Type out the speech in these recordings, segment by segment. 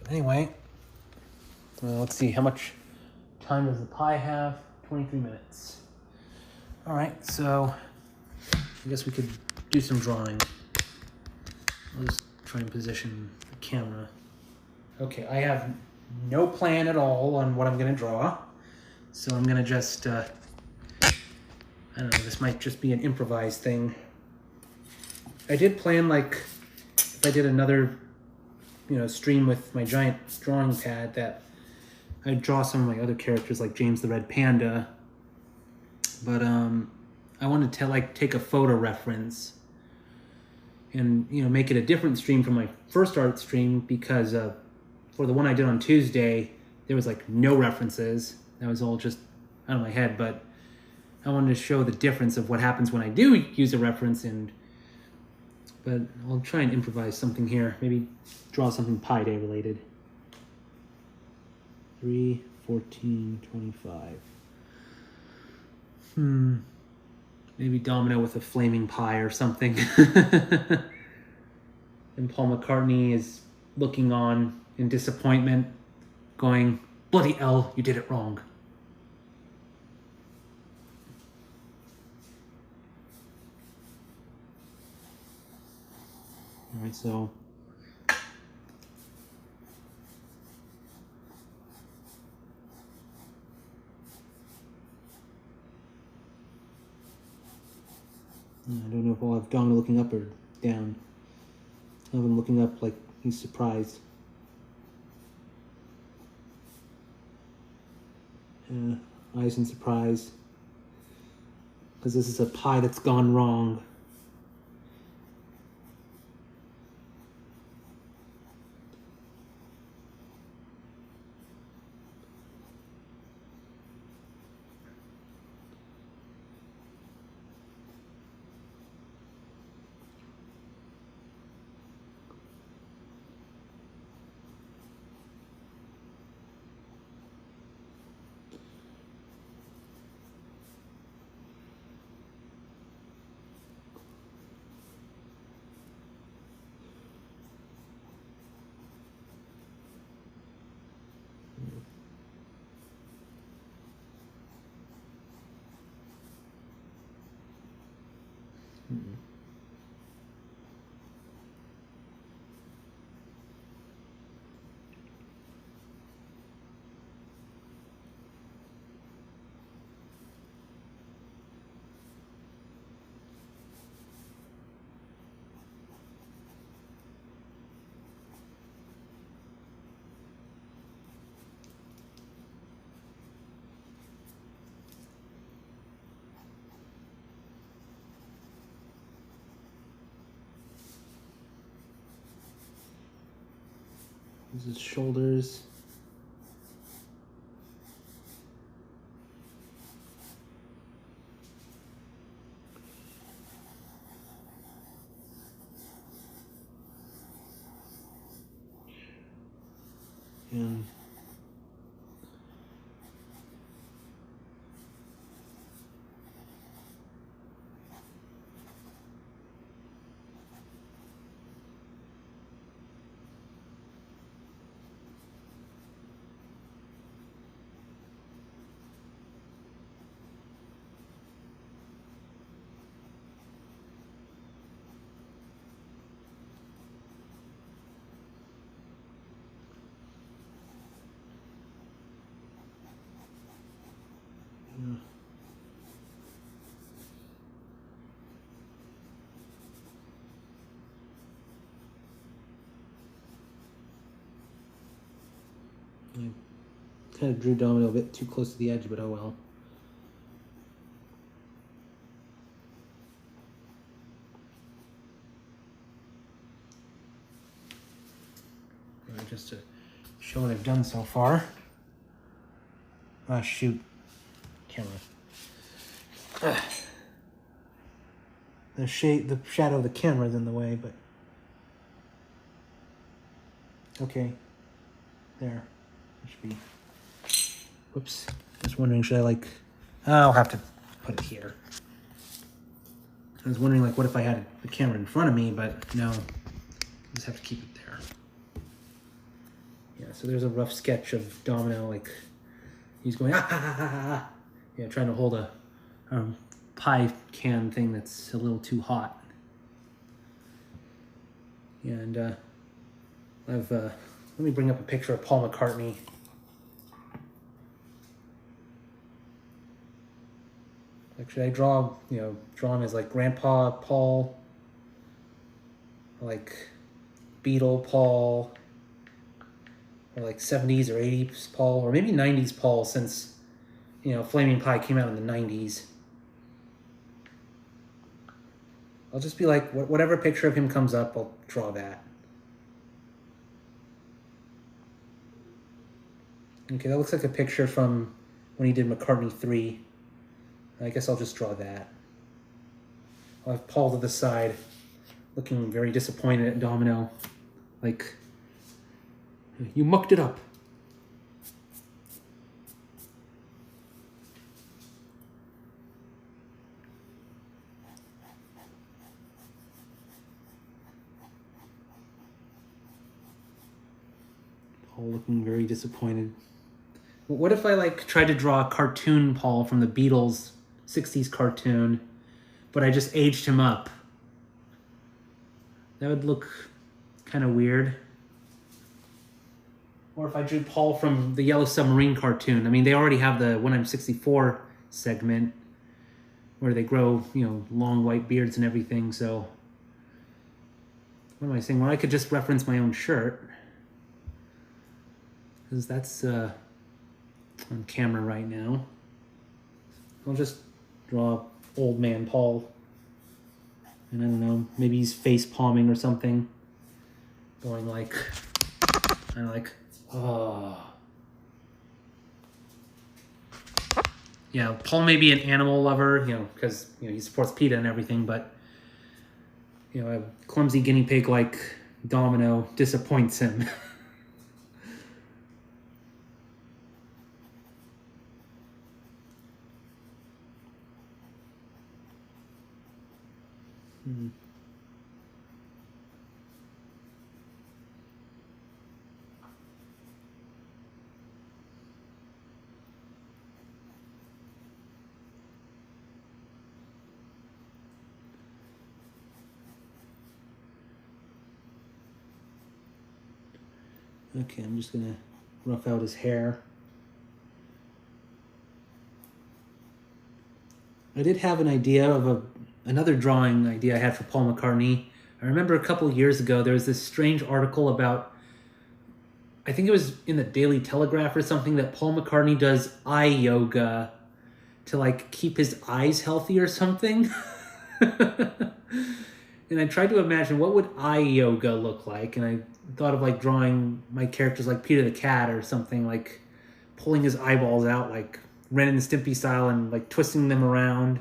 Anyway, let's see, how much time does the pie have? 23 minutes. All right, so I guess we could do some drawing. I'll just try and position the camera. Okay, I have no plan at all on what I'm gonna draw. So I'm gonna just, I don't know, this might just be an improvised thing. I did plan, like, if I did another, stream with my giant drawing pad, that I'd draw some of my other characters like James the Red Panda. But I wanted to like take a photo reference and make it a different stream from my first art stream, because for the one I did on Tuesday, there was like no references. That was all just out of my head, but I wanted to show the difference of what happens when I do use a reference. But I'll try and improvise something here. Maybe draw something Pi Day related. 3/14/25. Maybe Domino with a flaming pie or something. And Paul McCartney is looking on in disappointment, going, "Bloody hell, you did it wrong." All right, so I don't know if I'll have Domino looking up or down. I'll have him looking up like he's surprised. Eyes in surprise. Because this is a pie that's gone wrong. His shoulders. And I kind of drew Domino a bit too close to the edge, but oh well. Right, just to show what I've done so far. Ah, shoot. Camera. The shadow of the camera is in the way, but okay. There. It should be. Whoops. Just wondering, should I I'll have to put it here. I was wondering, what if I had the camera in front of me, but no. I just have to keep it there. Yeah. so there's a rough sketch of Domino, like he's going, ah, ha, ha, ha, ha. Yeah, trying to hold a pie can thing that's a little too hot. Yeah, and let me bring up a picture of Paul McCartney. Like, should I draw him as like Grandpa Paul, or like Beatle Paul, or like 70s or 80s Paul, or maybe 90s Paul, since, Flaming Pie came out in the 90s. I'll just be like, whatever picture of him comes up, I'll draw that. Okay, that looks like a picture from when he did McCartney 3. I guess I'll just draw that. I'll have Paul to the side, looking very disappointed at Domino. Like, you mucked it up. Paul looking very disappointed. What if I tried to draw a cartoon Paul from the Beatles 60s cartoon, but I just aged him up? That would look kind of weird. Or if I drew Paul from the Yellow Submarine cartoon. I mean, they already have the When I'm 64 segment where they grow, long white beards and everything. So what am I saying? Well, I could just reference my own shirt, because that's on camera right now. I'll just draw old man Paul. And I don't know, maybe he's face palming or something. Going like, kind of like, oh. Yeah, Paul may be an animal lover, because, he supports PETA and everything, but, a clumsy guinea pig like Domino disappoints him. Okay, I'm just gonna rough out his hair. I did have an idea of another drawing idea I had for Paul McCartney. I remember a couple years ago there was this strange article about, I think it was in the Daily Telegraph or something, that Paul McCartney does eye yoga to keep his eyes healthy or something. And I tried to imagine what would eye yoga look like, and I thought of drawing my characters like Peter the Cat or something, pulling his eyeballs out like Ren and Stimpy style and twisting them around,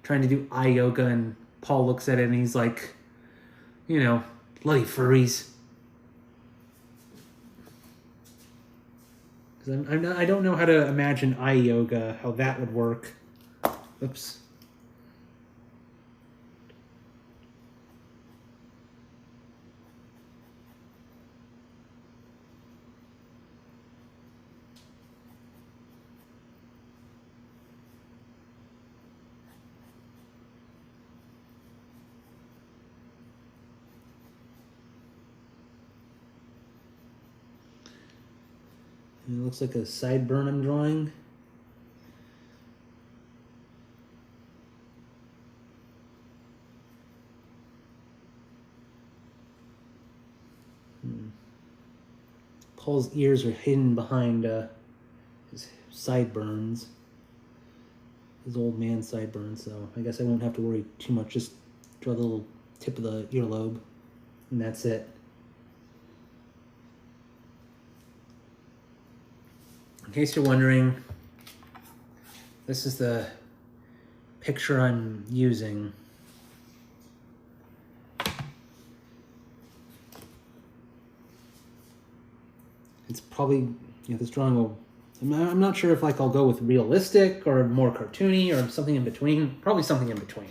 trying to do eye yoga. And Paul looks at it and he's like, bloody furries. Because I don't know how to imagine eye yoga, how that would work. Oops. It looks like a sideburn I'm drawing. Paul's ears are hidden behind his sideburns. His old man sideburns, so I guess I won't have to worry too much. Just draw the little tip of the earlobe, and that's it. In case you're wondering, this is the picture I'm using. It's probably, this drawing will, I'm not sure if I'll go with realistic or more cartoony or something in between. Probably something in between.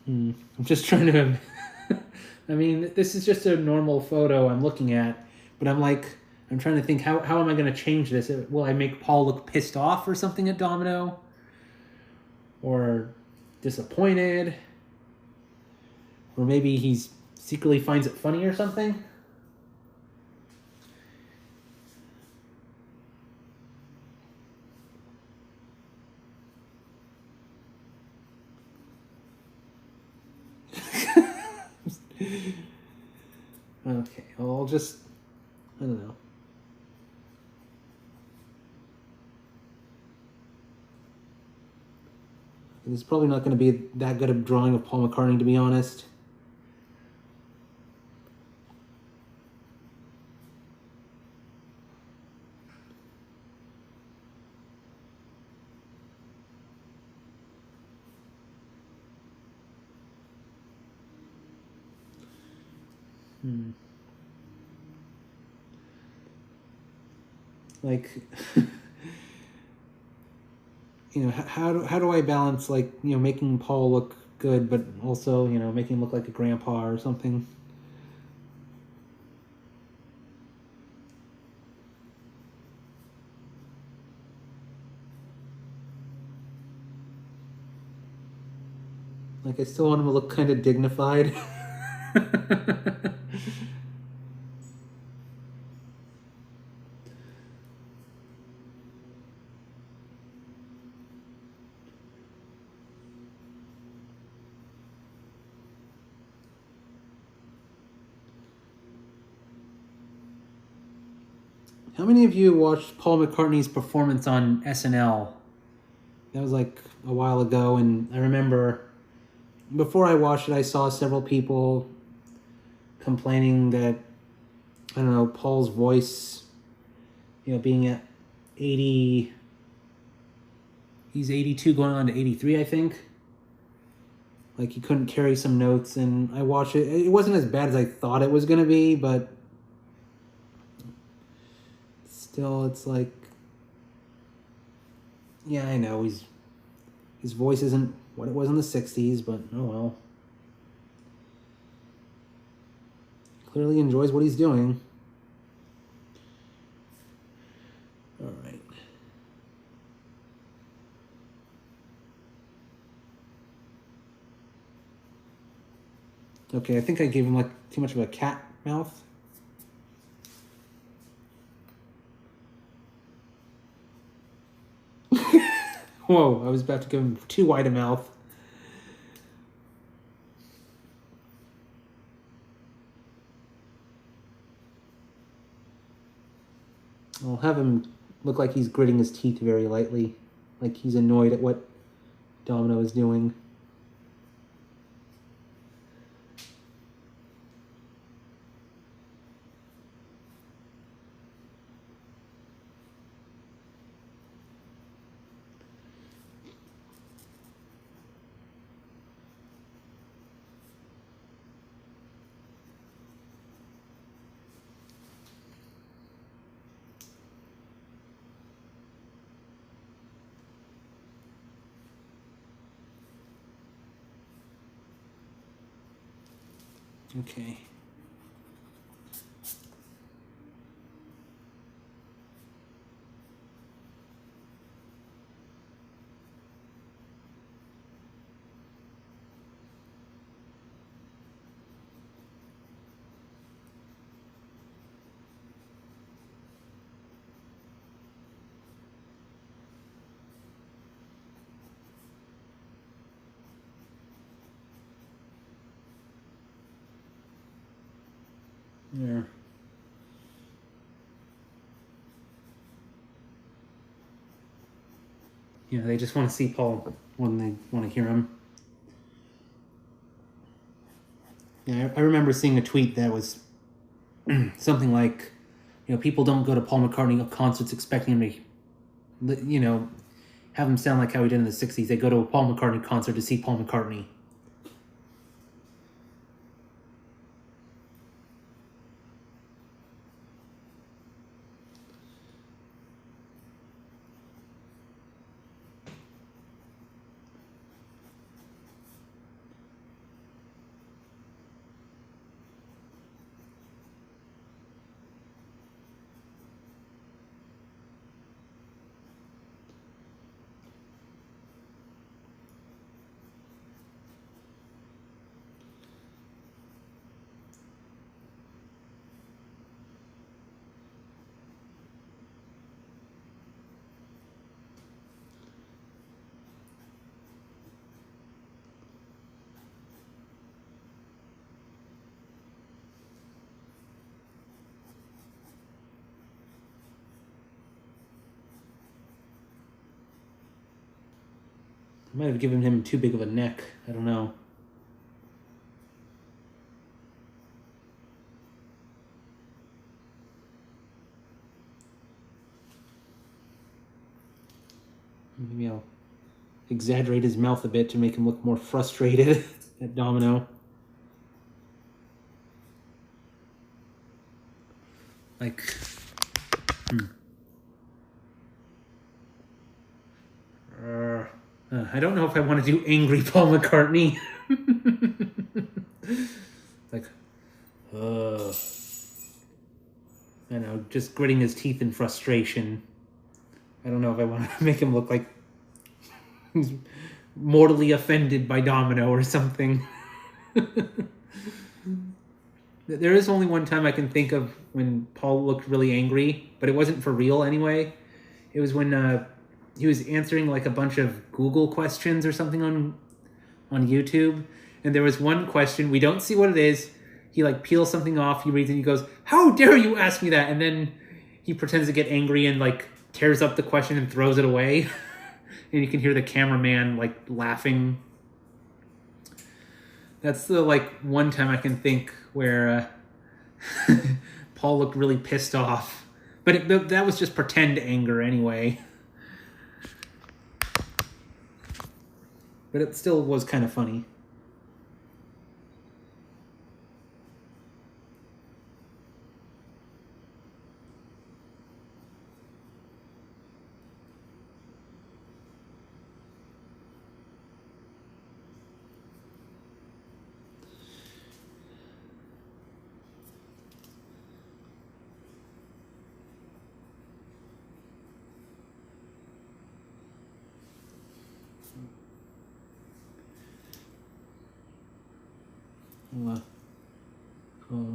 I'm just trying to... I mean, this is just a normal photo I'm looking at, but I'm trying to think, how am I going to change this? Will I make Paul look pissed off or something at Domino? Or disappointed? Or maybe he's secretly finds it funny or something? Okay, I'll just... I don't know. It's probably not going to be that good a drawing of Paul McCartney, to be honest. Like, you know, how do I balance, like, you know, making Paul look good, but also, you know, making him look like a grandpa or something? Like, I still want him to look kind of dignified. How many of you watched Paul McCartney's performance on SNL? That was like a while ago, and I remember before I watched it, I saw several people complaining that, I don't know, Paul's voice, you know, being at 80, he's 82 going on to 83, I think. Like, he couldn't carry some notes, and I watched it. It wasn't as bad as I thought it was going to be, but still, it's like, yeah, I know, his voice isn't what it was in the 60s, but oh well. Clearly enjoys what he's doing. All right. Okay, I think I gave him like too much of a cat mouth. Whoa, I was about to give him too wide a mouth. I'll have him look like he's gritting his teeth very lightly, like he's annoyed at what Domino is doing. Okay. Yeah. You know, they just want to see Paul when they want to hear him. Yeah, I remember seeing a tweet that was something like, you know, people don't go to Paul McCartney concerts expecting him to, you know, have him sound like how he did in the 60s. They go to a Paul McCartney concert to see Paul McCartney. I might have given him too big of a neck. I don't know. Maybe I'll exaggerate his mouth a bit to make him look more frustrated at Domino. Like, I don't know if I want to do angry Paul McCartney. Like, I know, just gritting his teeth in frustration. I don't know if I want to make him look like he's mortally offended by Domino or something. There is only one time I can think of when Paul looked really angry, but it wasn't for real anyway. It was when he was answering like a bunch of Google questions or something on YouTube. And there was one question, we don't see what it is. He like peels something off, he reads it, and he goes, "How dare you ask me that?" And then he pretends to get angry and like tears up the question and throws it away. And you can hear the cameraman like laughing. That's the like one time I can think where Paul looked really pissed off. But that was just pretend anger anyway. But it still was kind of funny.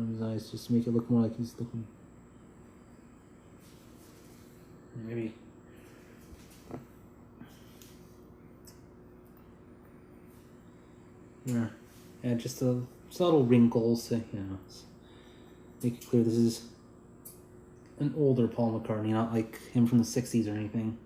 His eyes just to make it look more like he's looking. Maybe. Yeah, just a subtle wrinkles. You know, make it clear this is an older Paul McCartney, not like him from the '60s or anything.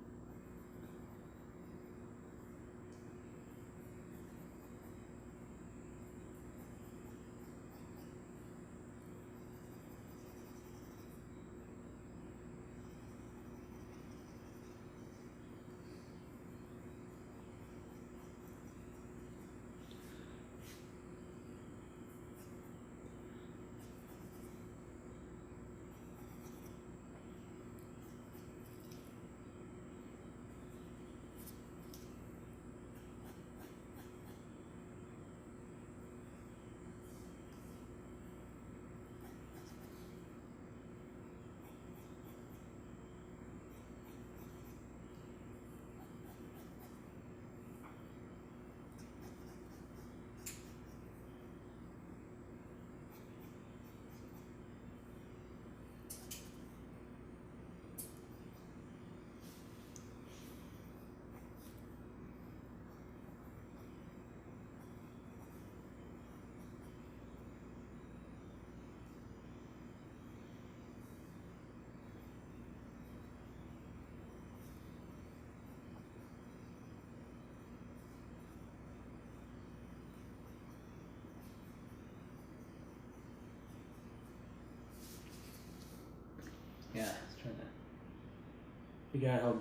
Yeah, trying to figure out how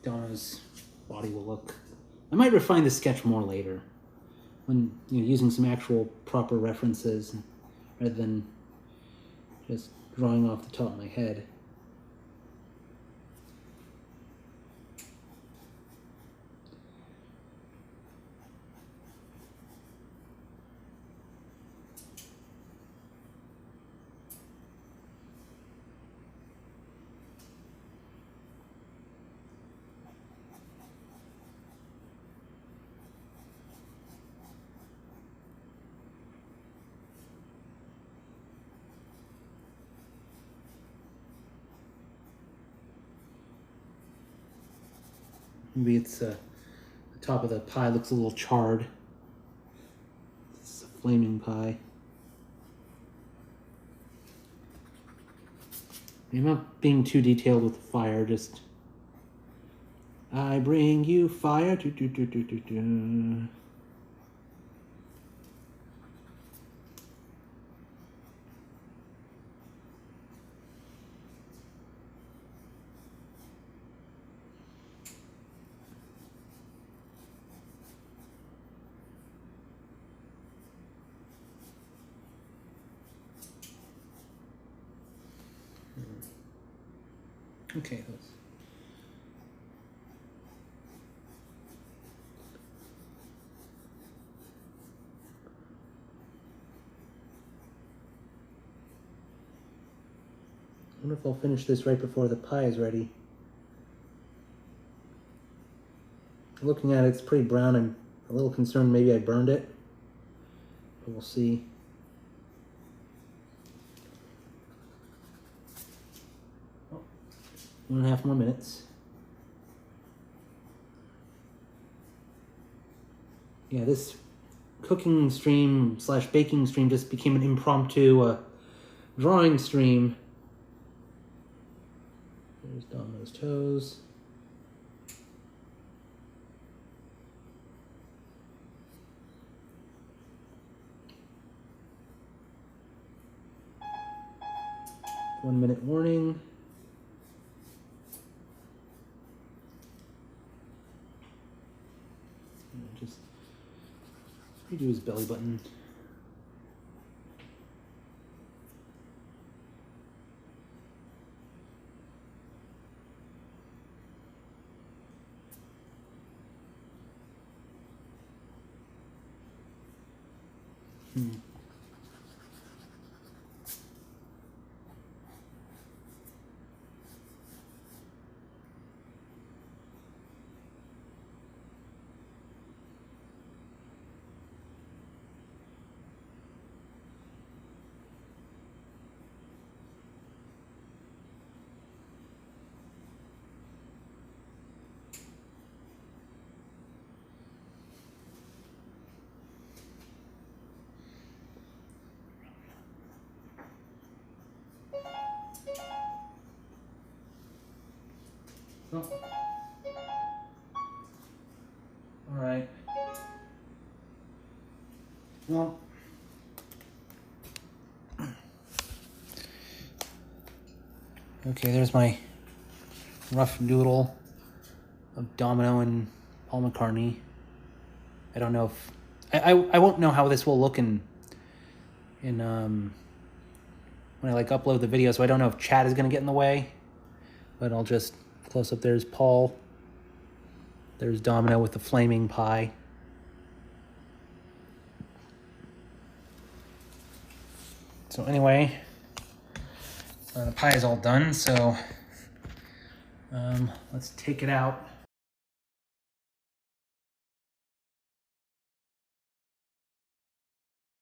Donna's body will look. I might refine the sketch more later, when using some actual proper references rather than just drawing off the top of my head. Maybe it's the top of the pie looks a little charred. It's a flaming pie. I'm not being too detailed with the fire, just I bring you fire. Do, do, do, do, do, do. Okay, those. I wonder if I'll finish this right before the pie is ready. Looking at it, it's pretty brown. I'm a little concerned maybe I burned it, but we'll see. Oh, 1.5 more minutes. Yeah, this cooking stream / baking stream just became an impromptu drawing stream. There's Domino's toes. One-minute warning. Just redo his belly button. Oh. All right. Well, okay, there's my rough doodle of Domino and Paul McCartney. I don't know if I won't know how this will look in when I like upload the video, so I don't know if chat is gonna get in the way. But I'll just close up. There's Paul. There's Domino with the flaming pie. So anyway, the pie is all done, so let's take it out.